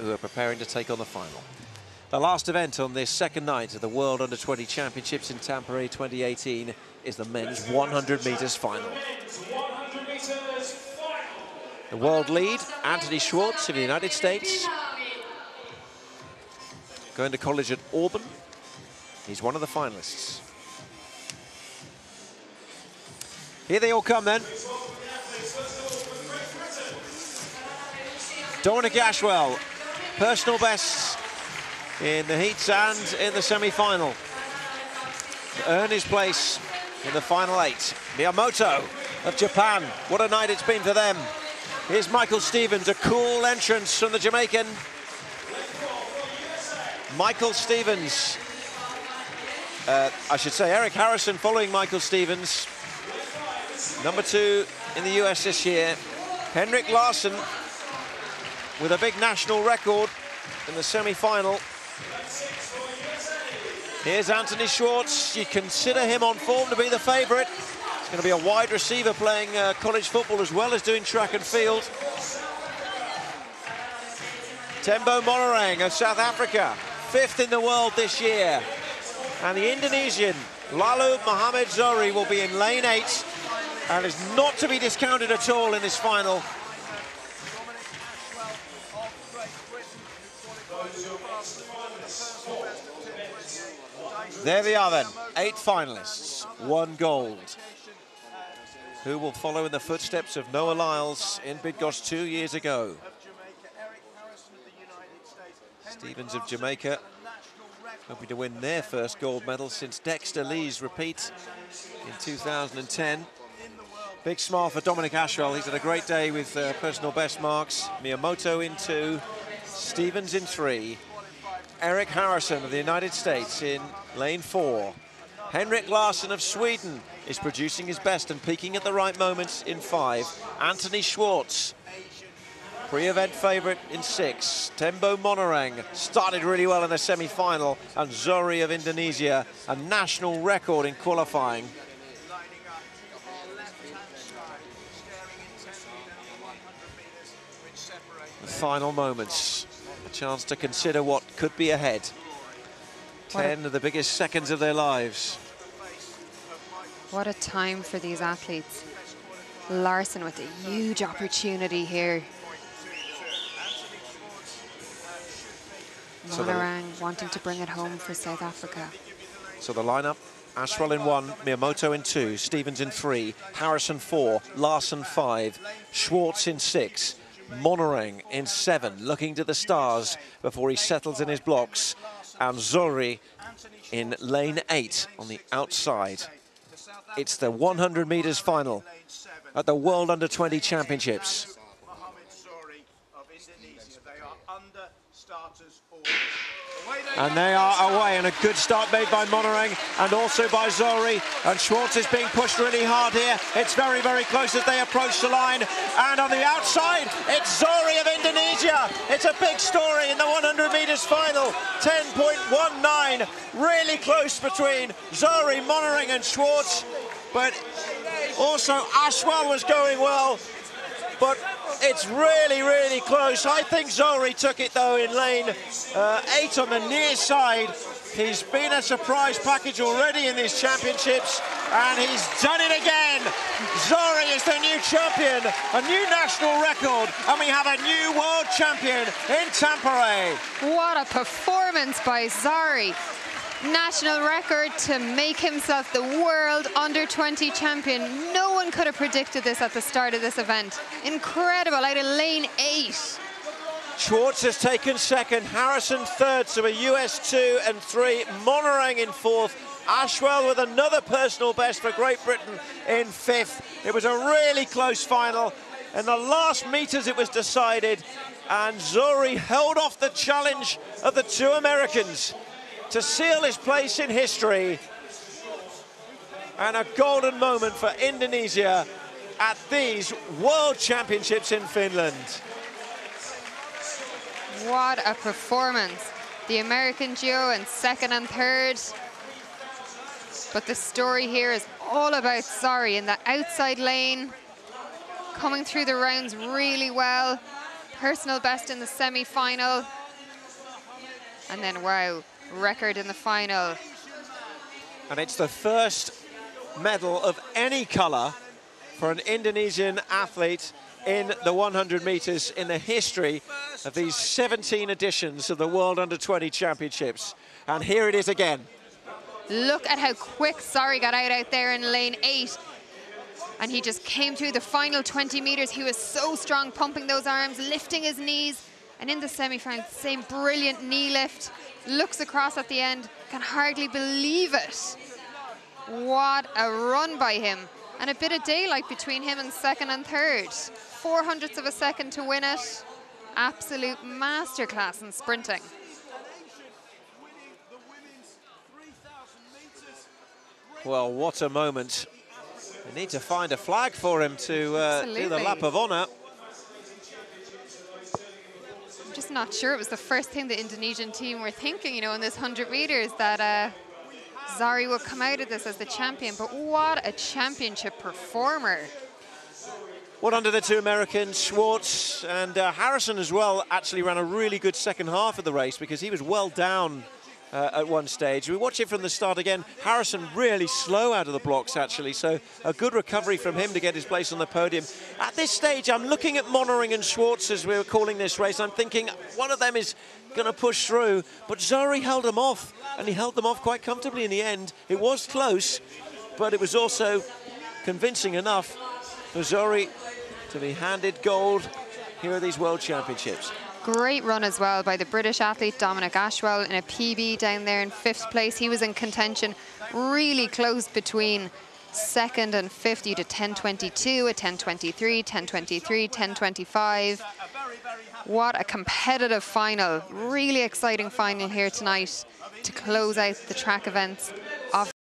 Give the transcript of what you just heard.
who are preparing to take on the final. The last event on this second night of the World Under-20 Championships in Tampere 2018 is the men's 100 meters final. The world lead, Anthony Schwartz of the United States, going to college at Auburn. He's one of the finalists. Here they all come then. Dominic Ashwell, personal bests in the heats and in the semi-final, to earn his place in the final 8. Miyamoto of Japan, what a night it's been for them. Here's Michael Stevens, a cool entrance from the Jamaican. Michael Stevens, I should say Eric Harrison following Michael Stevens, number 2 in the US this year. Henrik Larsson with a big national record in the semi-final. Here's Anthony Schwartz. You consider him on form to be the favourite. He's going to be a wide receiver playing college football as well as doing track and field. Tembo Monorang of South Africa, 5th in the world this year. And the Indonesian, Lalu Muhammad Zohri, will be in lane 8 and is not to be discounted at all in this final. There they are then, 8 finalists, 1 gold. Who will follow in the footsteps of Noah Lyles in Bydgoszcz 2 years ago? Stevens of Jamaica, hoping to win their first gold medal since Dexter Lee's repeat in 2010. Big smile for Dominic Ashwell. He's had a great day with personal best marks. Miyamoto in 2, Stevens in 3. Eric Harrison of the United States in lane 4. Henrik Larsson of Sweden is producing his best and peaking at the right moments in 5. Anthony Schwartz, pre-event favourite in 6. Tembo Monorang started really well in the semi-final. And Zohri of Indonesia, a national record in qualifying. The final moments. A chance to consider what could be ahead. 10 of the biggest seconds of their lives. What a time for these athletes. Larsson with a huge opportunity here. Monorang wanting to bring it home for South Africa. So the lineup, Ashwell in 1, Miyamoto in 2, Stevens in 3, Harrison 4, Larsson 5, Schwartz in 6, Monorang in 7, looking to the stars before he settles in his blocks, and Zohri in lane 8 on the outside. It's the 100 meters final at the World Under-20 Championships. And they are away, and a good start made by Monorang and also by Zohri. And Schwartz is being pushed really hard here. It's very, very close as they approach the line. And on the outside, it's Zohri of Indonesia. It's a big story in the 100 meters final. 10.19, really close between Zohri, Monorang and Schwartz. But also Ashwell was going well. But it's really, really close. I think Zohri took it, though, in lane 8 on the near side. He's been a surprise package already in these championships, and he's done it again. Zohri is the new champion, a new national record, and we have a new world champion in Tampere. What a performance by Zohri. National record to make himself the world under-20 champion. No one could have predicted this at the start of this event. Incredible, out of lane 8. Schwartz has taken 2nd, Harrison 3rd, so a US 2 and 3, Monorang in 4th, Ashwell with another personal best for Great Britain in 5th. It was a really close final. In the last meters it was decided, and Zohri held off the challenge of the 2 Americans to seal his place in history, and a golden moment for Indonesia at these World Championships in Finland. What a performance. The American duo in 2nd and 3rd. But the story here is all about Zohri in the outside lane, coming through the rounds really well. personal best in the semi-final. And then, wow, record in the final. And it's the first medal of any colour for an Indonesian athlete in the 100 metres in the history of these 17 editions of the World Under-20 Championships. And here it is again. Look at how quick Zohri got out there in lane 8. And he just came through the final 20 metres. He was so strong, pumping those arms, lifting his knees. And in the semi-final, same brilliant knee lift. Looks across at the end, can hardly believe it. What a run by him. And a bit of daylight between him and second and third. 0.04 of a second to win it. Absolute masterclass in sprinting. Well, what a moment. They need to find a flag for him to do the lap of honour. I'm just not sure it was the first thing the Indonesian team were thinking, you know, in this 100 metres, that Zohri would come out of this as the champion. But what a championship performer. What under the two Americans, Schwartz and Harrison as well, actually ran a really good second half of the race because he was well down at one stage. We watch it from the start again. Harrison really slow out of the blocks, actually, so a good recovery from him to get his place on the podium. At this stage, I'm looking at Mollering and Schwartz as we were calling this race. I'm thinking one of them is going to push through, but Zohri held them off, and he held them off quite comfortably in the end. It was close, but it was also convincing enough for Zohri to be handed gold here at these World Championships. Great run as well by the British athlete Dominic Ashwell in a PB down there in 5th place. He was in contention, really close between second and 50 to 10:22, a 10:23, 10:23, 10:25. What a competitive final. Really exciting final here tonight to close out the track events